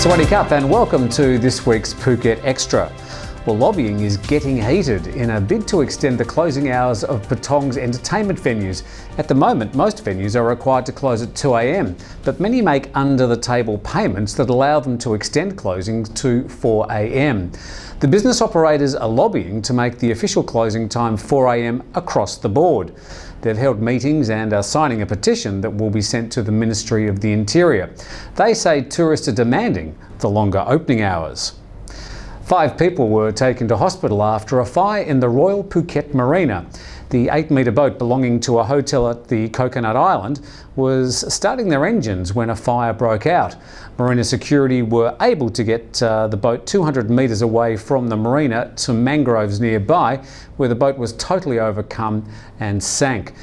Sawadee Cup and welcome to this week's Phuket Extra. Well, lobbying is getting heated in a bid to extend the closing hours of Patong's entertainment venues. At the moment, most venues are required to close at 2 a.m, but many make under-the-table payments that allow them to extend closings to 4 a.m. The business operators are lobbying to make the official closing time 4 a.m. across the board. They've held meetings and are signing a petition that will be sent to the Ministry of the Interior. They say tourists are demanding the longer opening hours. 5 people were taken to hospital after a fire in the Royal Phuket Marina. The 8-metre boat belonging to a hotel at the Coconut Island was starting their engines when a fire broke out. Marina security were able to get the boat 200 metres away from the marina to mangroves nearby, where the boat was totally overcome and sank.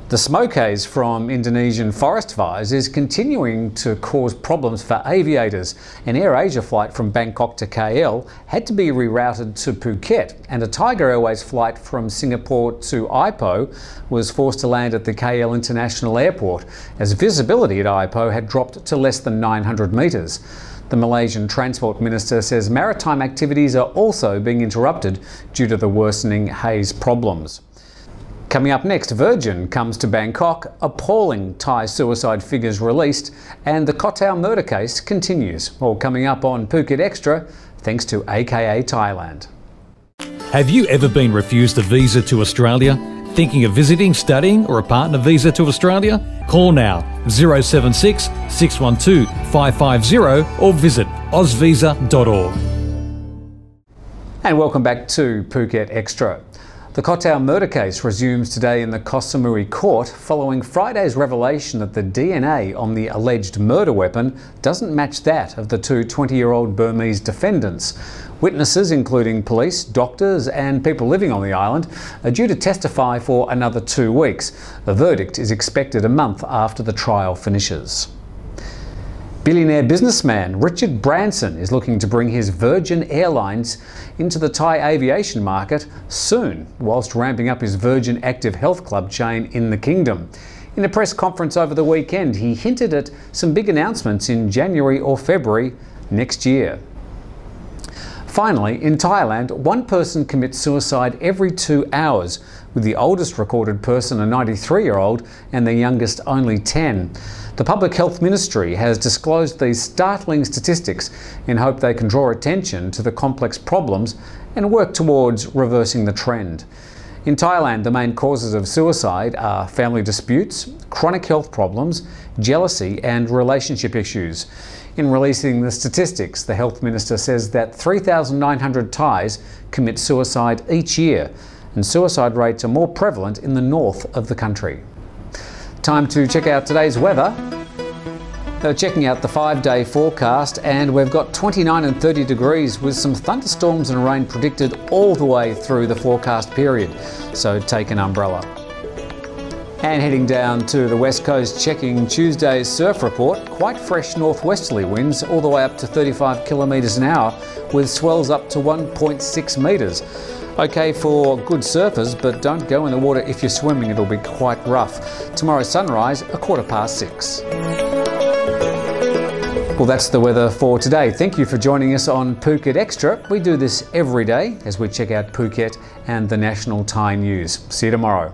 The smoke haze from Indonesian forest fires is continuing to cause problems for aviators. An AirAsia flight from Bangkok to KL had to be rerouted to Phuket, and a Tiger Airways flight from Singapore to Ipoh was forced to land at the KL International Airport, as visibility at Ipoh had dropped to less than 900 metres. The Malaysian Transport Minister says maritime activities are also being interrupted due to the worsening haze problems. Coming up next, Virgin comes to Bangkok, appalling Thai suicide figures released, and the Koh Tao murder case continues. All coming up on Phuket Extra, thanks to AKA Thailand. Have you ever been refused a visa to Australia? Thinking of visiting, studying or a partner visa to Australia? Call now 076 612 550 or visit ozvisa.org. And welcome back to Phuket Extra. The Koh Tao murder case resumes today in the Koh Samui court following Friday's revelation that the DNA on the alleged murder weapon doesn't match that of the two 20-year-old Burmese defendants. Witnesses, including police, doctors and people living on the island, are due to testify for another 2 weeks. The verdict is expected a month after the trial finishes. Billionaire businessman Richard Branson is looking to bring his Virgin Airlines into the Thai aviation market soon, whilst ramping up his Virgin Active Health Club chain in the kingdom. In a press conference over the weekend, he hinted at some big announcements in January or February next year. Finally, in Thailand, one person commits suicide every 2 hours, with the oldest recorded person a 93-year-old and the youngest only 10. The Public Health Ministry has disclosed these startling statistics in hope they can draw attention to the complex problems and work towards reversing the trend. In Thailand, the main causes of suicide are family disputes, chronic health problems, jealousy and relationship issues. In releasing the statistics, the Health Minister says that 3,900 Thais commit suicide each year, and suicide rates are more prevalent in the north of the country. Time to check out today's weather. Checking out the 5-day forecast, and we've got 29 and 30 degrees with some thunderstorms and rain predicted all the way through the forecast period, so take an umbrella. And heading down to the west coast, checking Tuesday's surf report, quite fresh northwesterly winds all the way up to 35 kilometres an hour with swells up to 1.6 metres. Okay for good surfers, but don't go in the water if you're swimming, it'll be quite rough. Tomorrow's sunrise, 6:15. Well, that's the weather for today. Thank you for joining us on Phuket Extra. We do this every day as we check out Phuket and the national Thai news. See you tomorrow.